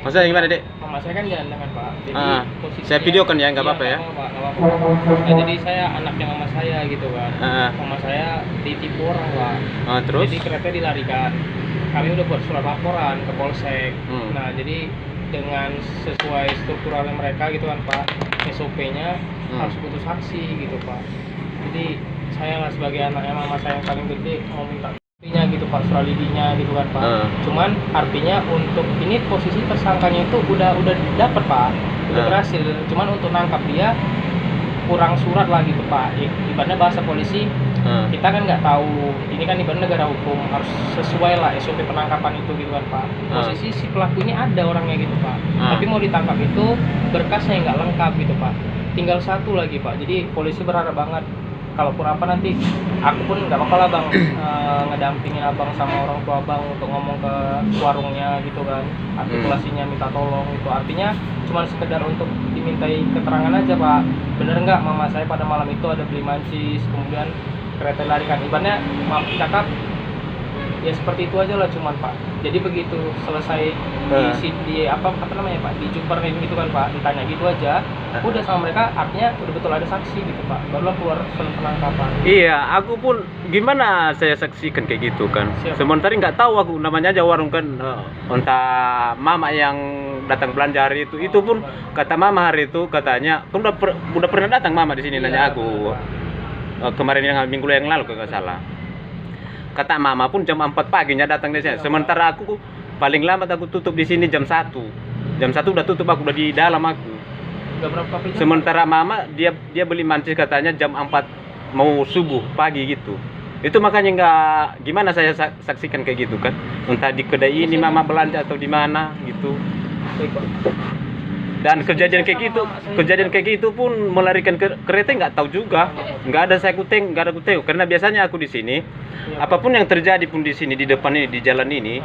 Maksudnya gimana, Dek? Mama saya kan gelandangan, Pak. Jadi Saya videokan ya, nggak apa-apa ya. Nggak apa-apa. Nah, jadi saya anaknya mama saya gitu kan. Mama saya ditipu orang, Pak. Terus? Jadi kereta dilarikan. Kami udah buat surat laporan ke Polsek. Nah, jadi dengan sesuai strukturalnya mereka gitu kan, Pak, SOP-nya harus butuh saksi gitu, Pak. Jadi saya lah sebagai anaknya mama saya yang paling gede mau minta buktinya gitu, Pak, surat lidinya gitu kan, Pak. Cuman artinya untuk ini posisi tersangkanya itu udah dapat, Pak, udah berhasil. Cuman untuk nangkap dia kurang surat lah gitu, Pak. Ibaratnya bahasa polisi, kita kan nggak tahu, ini kan ibaratnya negara hukum, harus sesuai lah SOP penangkapan itu gitu kan, Pak. Posisi si pelaku ini ada orangnya gitu, Pak, tapi mau ditangkap itu berkasnya nggak lengkap gitu, Pak. Tinggal satu lagi, Pak. Jadi polisi berharap banget kalaupun apa nanti aku pun nggak apa-apa lah, Bang, ngedampingin abang sama orang tua abang untuk ngomong ke warungnya gitu kan, artikulasinya minta tolong itu, artinya cuma sekedar untuk dimintai keterangan aja, Pak. Bener nggak mama saya pada malam itu ada beli mancis, kemudian kereta larikan, ibaratnya maaf cakap ya seperti itu aja lah, cuman, Pak. Jadi begitu selesai di apa namanya, Pak, dijumperin gitu kan, Pak, ditanya gitu aja, udah sama mereka, artinya udah betul ada saksi gitu, Pak, barulah keluar surat penangkapan. Iya, aku pun gimana saya saksikan kayak gitu kan. Sementara nggak tahu aku, namanya aja warung kan, entah mama yang datang belanja hari itu pun kata mama hari itu katanya kan udah pernah datang mama di sini, nanya aku kemarin yang minggu yang lalu kalau nggak salah. Kata mama pun jam 4 paginya datang di sini. Sementara aku paling lambat aku tutup di sini jam 1. Jam 1 udah tutup, aku udah di dalam aku. Sementara mama dia beli mancis katanya jam 4 mau subuh pagi gitu. Itu makanya nggak gimana saya saksikan kayak gitu kan. Entah di kedai ini mama belanja atau di mana gitu. Dan kejadian kayak gitu pun melarikan kereta nggak tahu juga, nggak ada saya kuteng, nggak ada kuteng, karena biasanya aku di sini apapun yang terjadi pun di sini di depan ini di jalan ini,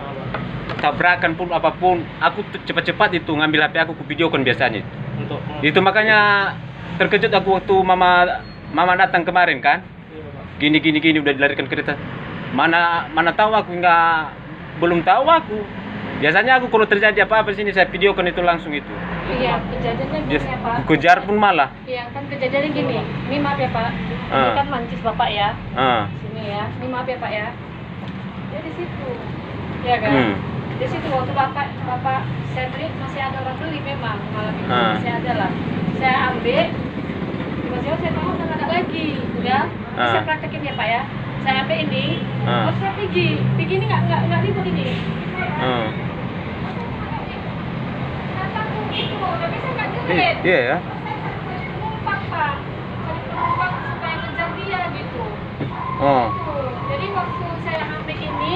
tabrakan pun apapun, aku cepat-cepat itu ngambil HP aku videokan biasanya. Itu makanya terkejut aku waktu mama datang kemarin kan, gini udah dilarikan kereta, mana tahu aku belum tahu aku. Biasanya aku kalau terjadi apa-apa sini saya videokan itu langsung itu. Iya, kejadiannya gini ya, Pak. Kejar pun malah. Iya, kan kejadiannya gini. Ini maaf ya, Pak. Ini kan mancis Bapak ya. Sini ya. Ini maaf ya, Pak ya. Dia di situ. Iya kan? Di situ waktu Bapak Sentri masih ada orang beli memang. Malam itu masih ada lah. Saya ambil. Tiba-tiba saya tahu udah nggak ada lagi. Udah. Saya praktekin ya, Pak ya. Saya ambil ini. Oh, saya pergi. Pergi ini nggak ribut ini. Iya ya. Penumpang, Pak. Cari penumpang supaya ngejar dia gitu. Jadi waktu saya ambil ini,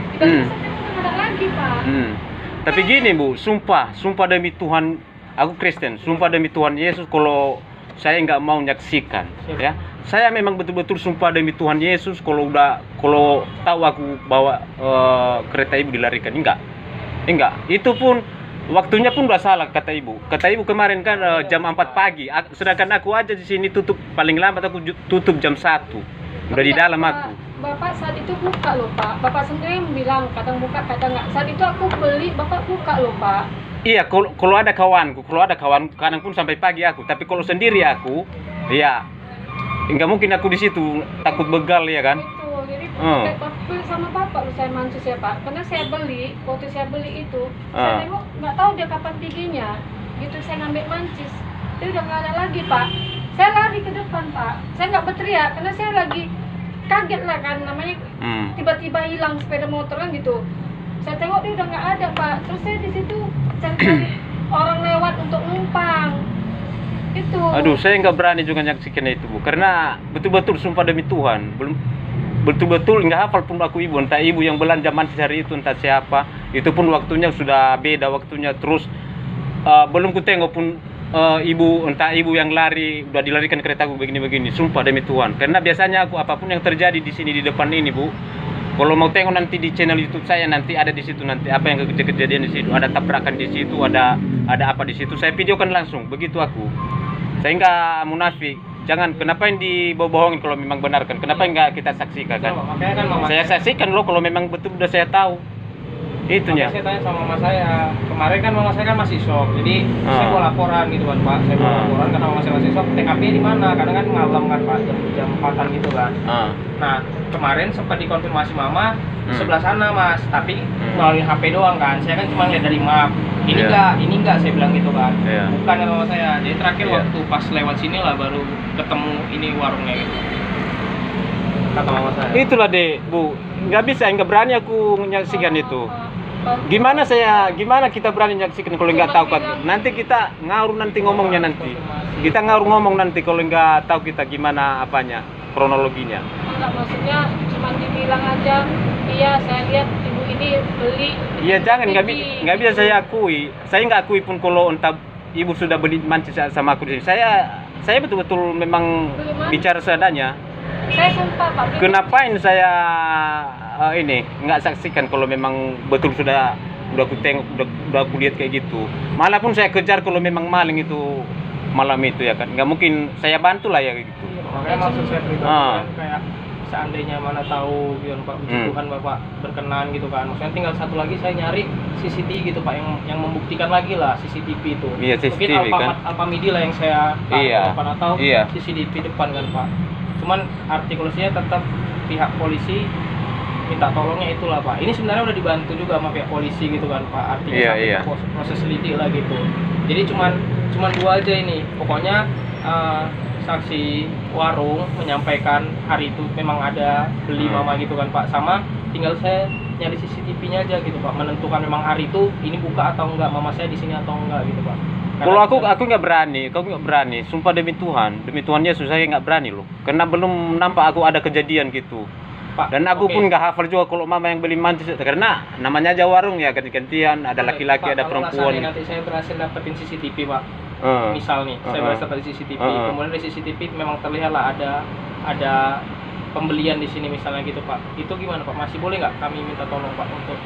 tiba-tiba saya tidak ada lagi, Pak. Tapi gini, Bu, sumpah demi Tuhan, aku Kristen, sumpah demi Tuhan Yesus, kalau saya nggak mau menyaksikan, ya. Saya memang betul-betul sumpah demi Tuhan Yesus, kalau tahu aku bawa kereta ibu dilarikan, enggak. Itu pun waktunya pun udah salah kata ibu. Kata ibu kemarin kan jam 4 pagi, sedangkan aku aja di sini tutup paling lambat aku tutup jam 1. Udah di dalam aku. Bapak saat itu buka loh, Pak. Bapak sendiri yang bilang kadang buka, kadang nggak. Saat itu aku beli, Bapak buka loh, Pak. Iya, kalau ada kawanku, kadang pun sampai pagi aku. Tapi kalau sendiri aku, ya nggak mungkin aku di situ, takut begal ya kan. Jadi waktu sama Bapak lu saya mancis ya, Pak, karena saya beli, waktu saya beli itu saya tengok nggak tahu dia kapan giginya gitu, saya ngambil mancis dia udah nggak ada lagi, Pak. Saya lari ke depan, Pak, saya nggak berteriak karena saya lagi kaget lah kan, namanya tiba-tiba hilang sepeda motor kan gitu. Saya tengok dia udah nggak ada, Pak, terus saya di situ cari orang lewat untuk numpang itu. Aduh, saya nggak berani juga nyaksikan itu, Bu, karena betul-betul sumpah demi Tuhan, betul-betul nggak hafal pun aku ibu, entah ibu yang belanja mancis hari itu, entah siapa, itu pun waktunya sudah beda waktunya, terus belum ku tengok pun entah ibu yang lari udah dilarikan keretaku begini, sumpah demi Tuhan, karena biasanya aku apapun yang terjadi di sini di depan ini, Bu, kalau mau tengok nanti di channel YouTube saya nanti ada di situ, nanti apa yang kejadian di situ, ada tabrakan di situ, ada apa di situ, saya videokan langsung, begitu aku. Saya nggak munafik. Jangan, kenapa yang dibohongin kalau memang benar kan? Kenapa nggak kita saksikan kan? Saya saksikan loh kalau memang betul udah saya tahu. Itunya. Makanya saya tanya sama mama saya. Kemarin kan mama saya kan masih shock. Jadi saya mau laporan gitu kan Pak. Saya mau laporan karena mama saya masih shock. TKP di mana? Kadang kan malam kan Pak, jam 4-an gitu kan. Nah, kemarin sempat dikonfirmasi mama sebelah sana Mas, tapi melalui HP doang kan. Saya kan cuma lihat dari map. Ini enggak saya bilang gitu kan. Bukan kata mama saya. Jadi terakhir waktu pas lewat sini lah baru ketemu ini warungnya gitu. Kata mama saya. Itulah deh Bu, nggak berani aku menyaksikan itu. Gimana kita berani menyaksikan kalau nggak tahu kan? Nanti kita ngaruh nanti ngomongnya nanti. Kita ngaruh ngomong nanti kalau nggak tahu kita gimana apanya kronologinya. Enggak, maksudnya cuma dibilang aja, iya saya lihat ibu ini beli. Iya jangan, nggak bisa saya akui. Saya nggak akui pun kalau entah ibu sudah beli mancis sama aku di sini. Saya betul-betul memang bicara seadanya. Saya sumpah Pak. Kenapain saya ini nggak saksikan kalau memang betul udah aku tengok, udah aku lihat kayak gitu. Malah pun saya kejar kalau memang maling itu malam itu ya kan. Nggak mungkin saya bantu lah ya kayak gitu. Makanya maksud saya pribadi kan kayak seandainya mana tahu gitu Pak, Tuhan Bapak berkenan gitu kan. Maksudnya tinggal satu lagi saya nyari CCTV gitu Pak yang membuktikan lagi lah CCTV itu. Iya, CCTV mungkin kan. Alpamidi lah yang saya depan atau CCTV depan kan Pak. Cuman artikulasinya tetap pihak polisi minta tolongnya itulah Pak. Ini sebenarnya udah dibantu juga sama pihak polisi gitu kan Pak. Artinya proses lidik lah gitu. Jadi cuman dua aja ini. Pokoknya saksi warung menyampaikan hari itu memang ada beli mama gitu kan Pak. Sama tinggal saya nyari CCTV-nya aja gitu Pak. Menentukan memang hari itu ini buka atau enggak, mama saya di sini atau enggak gitu Pak. Kalau aku nggak berani, kau nggak berani. Sumpah demi Tuhan Yesus saya nggak berani loh. Karena belum nampak aku ada kejadian gitu. Pak, dan aku pun nggak hafal juga kalau mama yang beli mantis. Karena namanya aja warung ya ganti-gantian. Ada laki-laki, ada perempuan. Nanti saya berhasil dapetin CCTV Pak. Misal nih, saya berhasil dapetin CCTV. Kemudian dari CCTV memang terlihat lah ada pembelian di sini misalnya gitu Pak. Itu gimana Pak? Masih boleh nggak kami minta tolong Pak untuk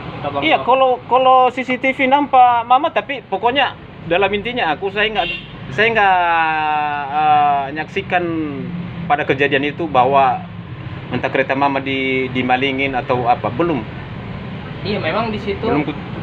minta tolong? Iya, kalau CCTV nampak mama, tapi pokoknya dalam intinya saya nggak nyaksikan pada kejadian itu bahwa entah kereta mama dimalingin atau apa, belum. Iya, memang di situ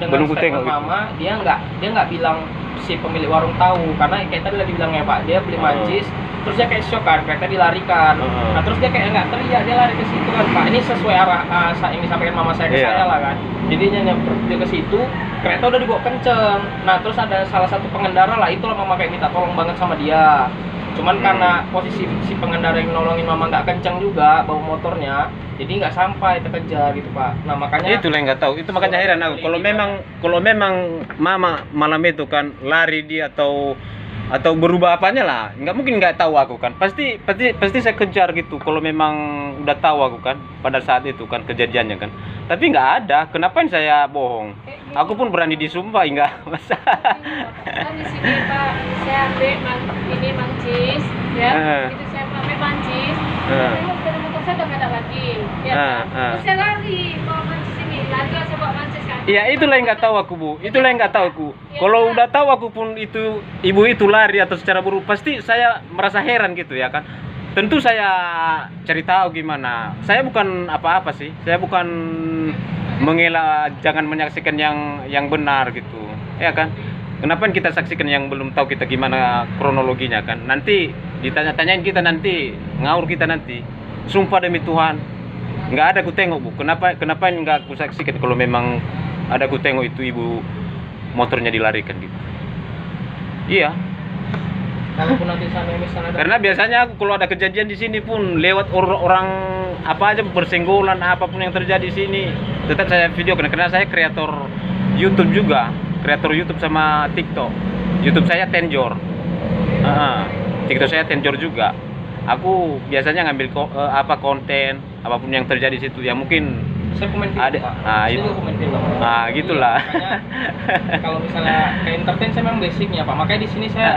belum statement mama dia nggak bilang si pemilik warung tahu, karena kayak tadi lagi bilangnya Pak, dia beli mancis terus dia kayak shock kan, kereta dilarikan. Nah terus dia kayak nggak teriak, dia lari ke situ kan Pak. Ini sesuai arah yang disampaikan mama saya ke saya lah kan. Jadinya nyamper dia ke situ, kereta udah dibawa kenceng. Nah terus ada salah satu pengendara lah, itulah mama kayak minta tolong banget sama dia. Cuman karena posisi si pengendara yang nolongin mama nggak kenceng juga bawa motornya, jadi nggak sampai terkejar gitu Pak. Nah makanya itu yang nggak tahu, itu makanya heran aku. Kalau memang mama malam itu kan lari dia atau berubah apanya lah, nggak mungkin nggak tahu aku kan. Pasti saya kejar gitu kalau memang udah tahu aku kan pada saat itu kan kejadiannya kan. Tapi nggak ada, kenapa saya bohong? Aku pun berani disumpah enggak masalah. Di sini Pak, saya ambil ini mancis ya. Itu saya ambil mancis. Saya motor saya udah nggak ada lagi. Ya. Terus saya lari bawa mancis ini, lari saya bawa mancis kan. Iya, itulah yang nggak tahu aku Bu. Itulah yang nggak tahu aku. Kalau udah tahu aku pun itu ibu itu lari atau secara buru, pasti saya merasa heran gitu ya kan. Tentu saya cari tahu gimana. Saya bukan apa-apa sih. Saya bukan mengelak jangan menyaksikan yang benar gitu. Ya kan? Kenapa kita saksikan yang belum tahu kita gimana kronologinya kan? Nanti ditanya-tanyain kita nanti, ngaur kita nanti. Sumpah demi Tuhan, nggak ada aku tengok Bu. Kenapa nggak aku saksikan kalau memang ada aku tengok itu ibu motornya dilarikan gitu. Iya. Kalaupun nanti sana misalnya Karena biasanya aku kalau ada kejadian di sini pun lewat orang apa aja bersenggolan apapun yang terjadi di sini, tetap saya videokan karena saya kreator YouTube juga, kreator YouTube sama TikTok. YouTube saya Tenjor. TikTok saya Tenjor juga. Aku biasanya ngambil konten apapun yang terjadi di situ ya mungkin saya komen film, ada. Pak. Itu. Komen film. Gitulah. Makanya kalau misalnya kayak entertain saya memang basicnya Pak. Makanya di sini saya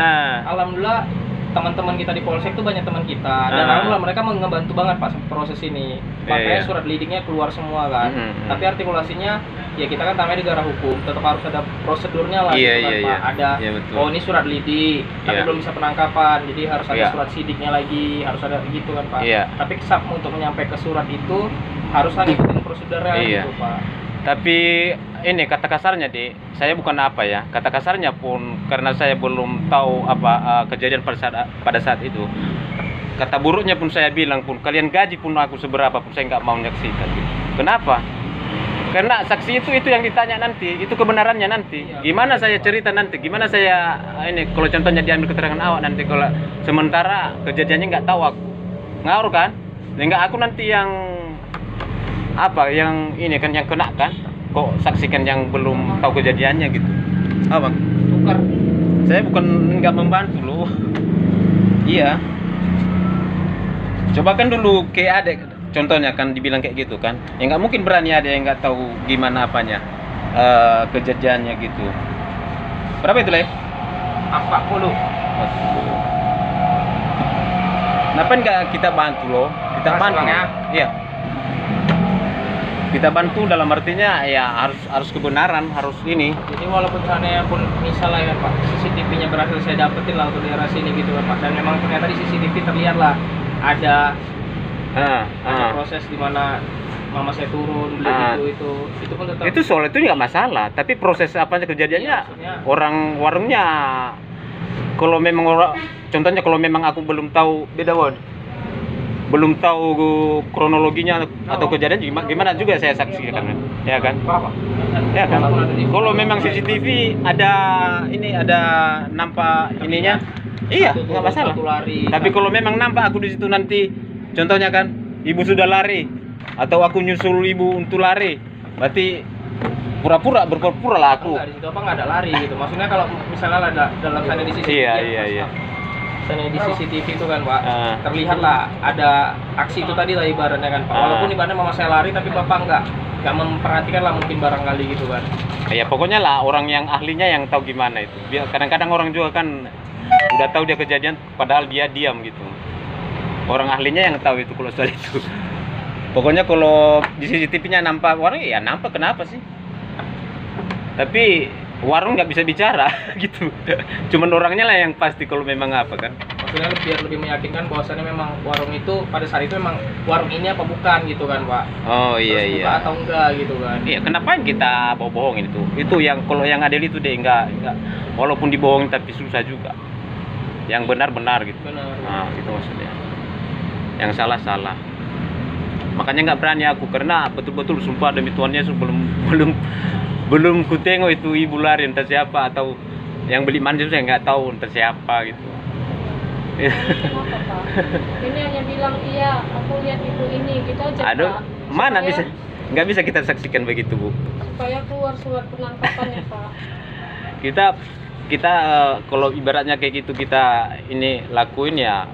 alhamdulillah teman-teman kita di Polsek itu banyak teman kita dan alhamdulillah mereka ngebantu banget Pak proses ini. Makanya surat lidiknya keluar semua kan. Tapi artikulasinya ya kita kan namanya negara hukum, tetap harus ada prosedurnya lah gitu kan Pak. Ada oh ini surat lidik, tapi belum bisa penangkapan, jadi harus ada surat sidiknya lagi, harus ada gitu kan Pak. Tapi untuk menyampai ke surat itu harus ngikutin prosedurnya gitu Pak. Tapi ini kata kasarnya saya bukan apa ya, kata kasarnya pun karena saya belum tahu apa kejadian pada saat itu. Kata buruknya pun saya bilang pun kalian gaji pun aku seberapa pun saya nggak mau menyaksikan gitu. Kenapa? Karena saksi itu yang ditanya nanti, itu kebenarannya nanti. Gimana saya cerita nanti? Gimana saya ini kalau contohnya diambil keterangan awak nanti kalau sementara kejadiannya nggak tahu aku, ngaruh kan? Sehingga aku nanti yang apa yang ini kan yang kena kan? Kok saksikan yang belum tahu kejadiannya gitu? Apa? Tukar. Saya bukan nggak membantu loh. Iya. Coba kan dulu kayak adek, contohnya kan dibilang kayak gitu kan, ya nggak mungkin berani ada yang nggak tahu gimana apanya kejadiannya gitu. Berapa itu, Le? 40. Kenapa nggak kita bantu loh? Kita Mas, bantu. Bang, ya? Iya. Kita bantu dalam artinya ya harus kebenaran, harus ini. Jadi walaupun seandainya pun misalnya kan Pak, CCTV-nya berhasil saya dapetin lah untuk daerah sini gitu kan Pak, dan memang ternyata di CCTV terlihat lah ada proses di mana mama saya turun beli itu pun tetap itu soal itu nggak masalah, tapi proses apanya kejadiannya orang warungnya kalau memang contohnya kalau memang aku belum tahu belum tahu kronologinya atau kejadian gimana juga saya saksikan ya kan ya kan kalau memang CCTV ada nampak ininya iya nggak masalah tapi kalau memang nampak aku di situ nanti contohnya kan ibu sudah lari atau aku nyusul ibu untuk lari berarti berpura-pura lah aku. Enggak, di situ apa nggak ada lari gitu. Maksudnya kalau misalnya ada dalam sana di CCTV. Iya. Sana di CCTV itu kan Pak, terlihat lah ada aksi itu tadi lah ibaratnya kan Pak. Walaupun ibaratnya mama saya lari tapi Bapak nggak memperhatikan lah mungkin barangkali gitu kan. Ya pokoknya lah orang yang ahlinya yang tahu gimana itu. Kadang-kadang orang juga kan udah tahu dia kejadian padahal dia diam gitu. Orang ahlinya yang tahu itu kalau soal itu. Pokoknya kalau di CCTV-nya nampak warung ya nampak kenapa sih? Tapi warung nggak bisa bicara gitu. Cuman orangnya lah yang pasti kalau memang apa kan. Maksudnya biar lebih meyakinkan bahwasannya memang warung itu pada saat itu memang warung ini apa bukan gitu kan Pak. Oh iya. Terus buka atau enggak gitu kan. Iya, kenapa kita bohongin itu? Itu yang kalau yang adil itu deh enggak. Walaupun dibohongin tapi susah juga. Yang benar gitu. Benar. Nah, itu maksudnya. Yang salah. Makanya nggak berani aku karena betul-betul sumpah demi Tuhan Yesus belum ku tengok itu ibu lari entah siapa atau yang beli manjur saya nggak tahu entah siapa gitu. Kenapa Pak? Ini hanya bilang iya aku lihat ibu ini gitu aja Aduh, Pak. mana bisa nggak bisa kita saksikan begitu Bu. Supaya keluar surat penangkapannya Pak. Kita kalau ibaratnya kayak gitu kita ini lakuin ya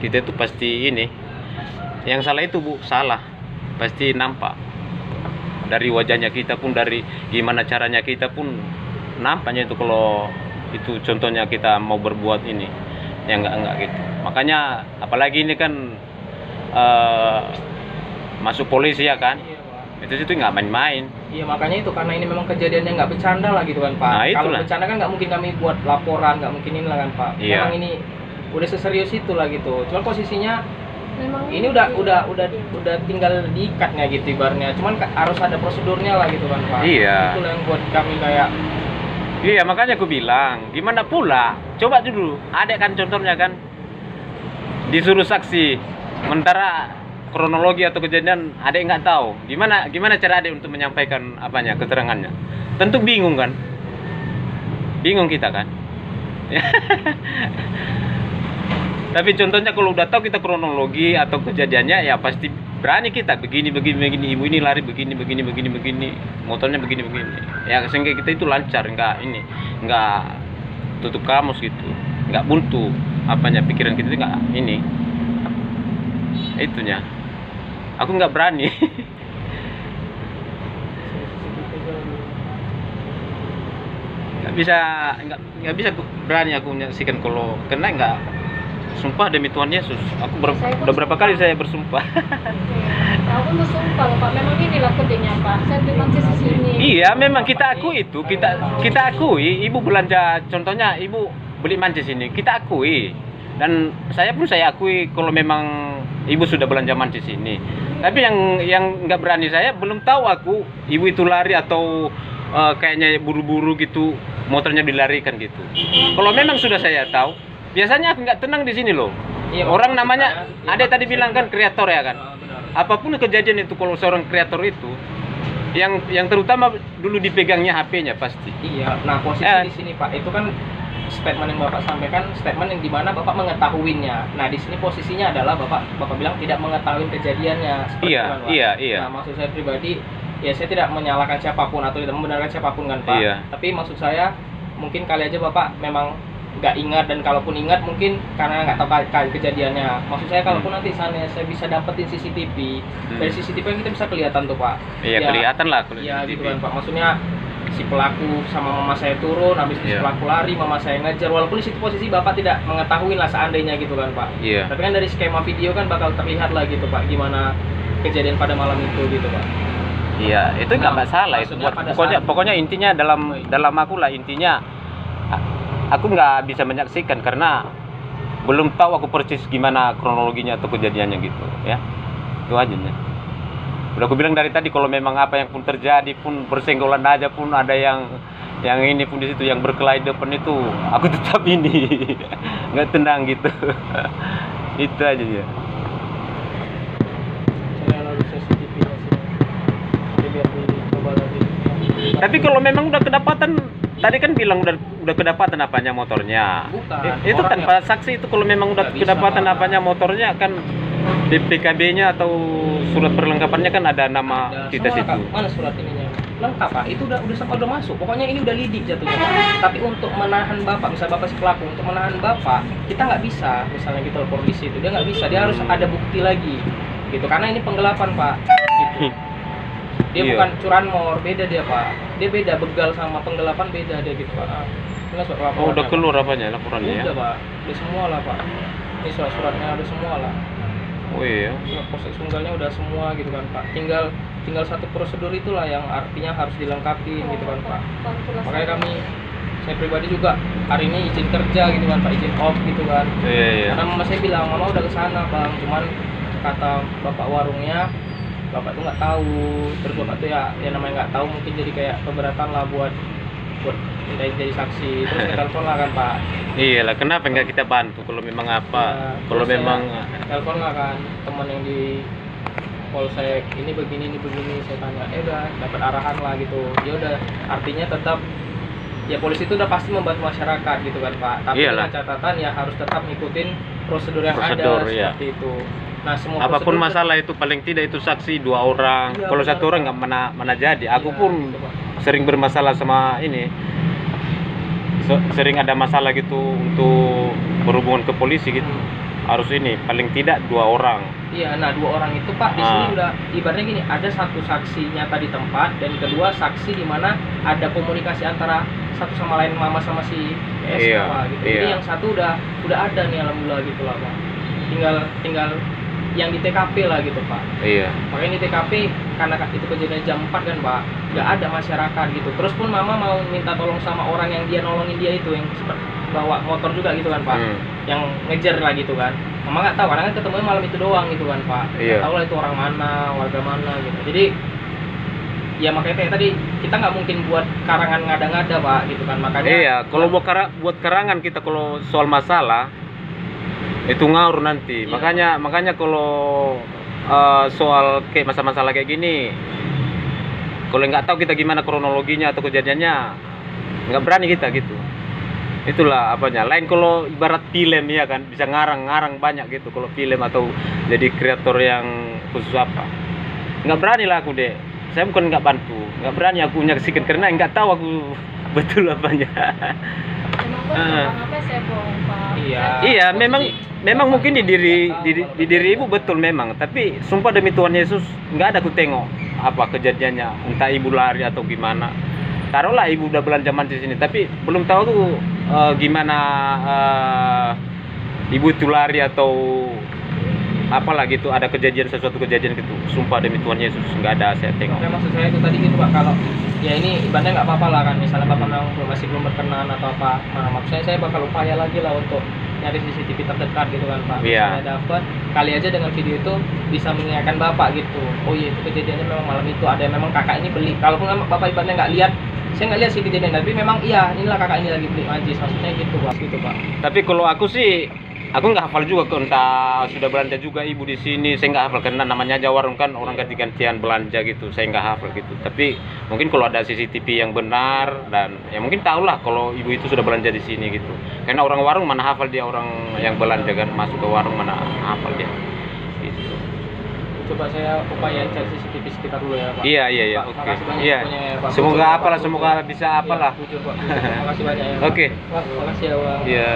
kita itu pasti ini yang salah itu Bu salah pasti nampak dari wajahnya kita pun dari gimana caranya kita pun nampaknya itu kalau itu contohnya kita mau berbuat ini ya enggak gitu makanya apalagi ini kan masuk polisi ya kan itu situ nggak main-main. Iya makanya itu karena ini memang kejadiannya nggak bercanda lah gitu kan Pak. Nah, kalau bercanda kan nggak mungkin kami buat laporan, nggak mungkin ini lah kan Pak. Iya. Memang ini udah seserius itu lah gitu. Cuman posisinya Memang ini udah tinggal diikatnya gitu ibaratnya. Cuman harus ada prosedurnya lah gitu kan Pak. Iya. Itu yang buat kami kayak. Iya makanya aku bilang gimana pula coba dulu ada kan contohnya kan disuruh saksi sementara kronologi atau kejadian adek nggak tahu gimana cara adek untuk menyampaikan apanya keterangannya tentu bingung kita kan tapi contohnya kalau udah tahu kita kronologi atau kejadiannya ya pasti berani kita begini ibu ini lari begini motornya begini ya sehingga kita itu lancar nggak tutup kamus gitu nggak buntu apanya pikiran kita itu nggak ini itunya aku nggak berani nggak bisa berani aku menyaksikan kalau kena nggak sumpah demi Tuhan Yesus aku udah berapa kali saya bersumpah. Aku bersumpah loh Pak memang inilah kodenya Pak saya terima kasih sini. Iya memang kita akui itu kita akui ibu belanja contohnya ibu beli mancis ini kita akui dan saya akui kalau memang ibu sudah belanja mancis ini. Tapi yang nggak berani saya, belum tahu aku ibu itu lari atau kayaknya buru-buru gitu, motornya dilarikan gitu. Kalau memang sudah saya tahu, biasanya aku nggak tenang di sini loh. Iya, Orang namanya, saya, ada tadi bilang kan kreator ya kan. benar. Apapun kejadian itu, kalau seorang kreator itu, yang terutama dulu dipegangnya HP-nya pasti. Iya, nah posisi di sini Pak, itu kan statement yang Bapak sampaikan, statement yang dimana Bapak mengetahuinya. Nah di sini posisinya adalah Bapak bilang tidak mengetahui kejadiannya. Seperti Iya, itu kan, Pak? iya. Nah maksud saya pribadi, ya saya tidak menyalahkan siapapun atau tidak membenarkan siapapun kan Pak. Iya. Tapi maksud saya, mungkin kali aja Bapak memang nggak ingat, dan kalaupun ingat mungkin karena nggak tahu kali kejadiannya. Maksud saya kalaupun nanti sana saya bisa dapetin CCTV, dari CCTV kan kita bisa kelihatan tuh Pak. Iya, Ya, kelihatan lah kalau iya di gitu TV. kan Pak. Maksudnya si pelaku sama mama saya turun, habis itu si Iya. pelaku lari, mama saya ngejar. Walaupun di situ posisi Bapak tidak mengetahui lah seandainya gitu kan Pak. Iya. Tapi kan dari skema video kan bakal terlihat lah gitu Pak, gimana kejadian pada malam itu gitu Pak. Iya, itu nggak Nah, masalah itu. maksudnya pada Pokoknya intinya dalam aku lah intinya, aku nggak bisa menyaksikan karena belum tahu aku persis gimana kronologinya atau kejadiannya gitu ya. Itu aja ya. Udah aku bilang dari tadi, kalau memang apa yang pun terjadi pun, bersenggolan aja pun, ada yang ini pun di situ yang berkelahi depan itu, aku tetap ini nggak tenang gitu. Itu aja ya. Saya lalu CCTV-nya sih. Dilihat coba lagi. Tapi kalau memang udah kedapatan, tadi kan bilang udah kedapatan apanya motornya. Bukan, Itu orangnya. tanpa saksi, itu kalau memang udah Nggak bisa, kedapatan Pak. apanya motornya kan, di PKB-nya atau surat perlengkapannya kan ada nama Ada kita semua, situ. Kak. Mana surat ininya? Lengkap Pak, itu udah masuk. Pokoknya ini udah lidik jatuhnya Pak. Tapi untuk menahan Bapak, misalnya Bapak si pelaku, untuk menahan Bapak, kita nggak bisa. Misalnya gitu polisi itu, dia nggak bisa. Dia harus ada bukti lagi, gitu. Karena ini penggelapan Pak. Gitu. Dia Iya. bukan curanmor, beda dia Pak. Dia beda, begal sama penggelapan beda dia gitu Pak. Ini surat laporannya, Oh, udah Pak. keluar apanya laporannya ya? Udah Pak, udah semua lah Pak. Ini surat-suratnya udah semua lah. Oh iya. Surat proses tunggalnya udah semua gitu kan Pak. Tinggal satu prosedur itulah yang artinya harus dilengkapi gitu kan Pak. Makanya saya pribadi juga hari ini izin kerja gitu kan Pak, izin off gitu kan. Iya. Karena mama saya bilang, mama udah kesana Bang, cuman kata bapak warungnya, bapak tuh nggak tahu. Terus bapak tuh ya namanya nggak tahu, mungkin jadi kayak keberatan lah buat minta jadi saksi. Terus saya telepon lah kan Pak. Iyalah, kenapa nggak kita bantu kalau memang apa? Ya, Kalau terus memang telepon lah kan teman yang di polsek, ini begini saya tanya, udah dapat arahan lah gitu. Ya udah, artinya tetap ya polisi itu udah pasti membantu masyarakat gitu kan Pak. Tapi Iyalah. dengan catatan ya harus tetap ngikutin prosedur yang Prosedur, ada iya. seperti itu. Nah semua apapun prosedur- masalah itu paling tidak itu saksi 2 orang. Iya, Kalau benar, satu orang Pak. nggak mana jadi. Aku Iya, pun gitu, Pak. sering bermasalah sama ini. Sering ada masalah gitu untuk berhubungan ke polisi gitu. Harus ini paling tidak 2 orang. Iya, nah 2 orang itu Pak di sini Ah. udah ibaratnya gini, ada satu saksi nyata di tempat dan kedua saksi di mana ada komunikasi antara satu sama lain, mama sama si PS Iya, Pak gitu. iya. Jadi yang satu udah ada nih alhamdulillah gitu lah Pak. Tinggal yang di TKP lah gitu Pak. Iya. Makanya di TKP karena itu kejadian jam 4 kan Pak, nggak ada masyarakat gitu. Terus pun mama mau minta tolong sama orang yang dia nolongin dia itu, yang sempat bawa motor juga gitu kan Pak, yang ngejar lah gitu kan. Mama nggak tahu karena kan ketemunya malam itu doang gitu kan Pak. Iya. Nggak tahu lah itu orang mana, warga mana gitu. Jadi ya makanya kayak tadi kita nggak mungkin buat karangan ngada-ngada Pak gitu kan. Makanya Iya, kalau buat karangan kita kalau soal masalah itu ngaruh nanti. Iya. Makanya kalau soal kayak masalah kayak gini, kalau nggak tahu kita gimana kronologinya atau kejadiannya, nggak berani kita gitu. Itulah apanya. Lain kalau ibarat film ya kan, bisa ngarang banyak gitu. Kalau film atau jadi kreator yang khusus apa, nggak berani lah aku deh. Saya bukan nggak bantu, nggak berani aku menyaksikan karena nggak tahu aku betul apanya. Apa saya bohong Pak? Iya. Iya, memang mungkin di diri ibu betul memang, tapi sumpah demi Tuhan Yesus nggak ada aku tengok apa kejadiannya, entah ibu lari atau gimana. Taruhlah ibu udah belanja mancis sini, tapi belum tahu tuh gimana ibu itu lari atau apalah gitu, ada sesuatu kejadian gitu. Sumpah demi Tuhan Yesus nggak ada saya tengok. Makanya maksud saya itu tadi gitu Pak, kalau ya ini ibaratnya nggak apa-apa lah kan, misalnya Bapak memang masih belum berkenan atau apa, nah maksud saya bakal upaya lagi lah untuk nyari CCTV terdekat gitu kan Pak. Iya. Misalnya dapat, kali aja dengan video itu bisa mengingatkan Bapak gitu. Oh iya itu kejadiannya memang malam itu ada memang kakak ini beli. Kalaupun Bapak ibaratnya nggak lihat, saya nggak lihat sih kejadian, tapi memang iya inilah kakak ini lagi beli mancis, maksudnya gitu Pak. Gitu Pak. Tapi kalau aku sih, aku nggak hafal juga, entah sudah belanja juga ibu di sini, saya nggak hafal karena namanya aja warung kan orang ganti-gantian belanja gitu, saya nggak hafal gitu. Tapi mungkin kalau ada CCTV yang benar dan ya mungkin tahulah kalau ibu itu sudah belanja di sini gitu. Karena orang warung mana hafal dia orang yang belanja kan, masuk ke warung mana hafal dia. Gitu. Coba saya upayain cek CCTV sekitar dulu ya Pak. Iya iya iya, Pak, oke. makasih banyak Iya. infonya ya, Pak. Semoga Bujur, apalah, Pak, semoga bujur. bisa apalah. Iya, bujur, Pak, bujur. Terima kasih banyak ya Pak. Oke. Wah, makasih ya Pak. Iya.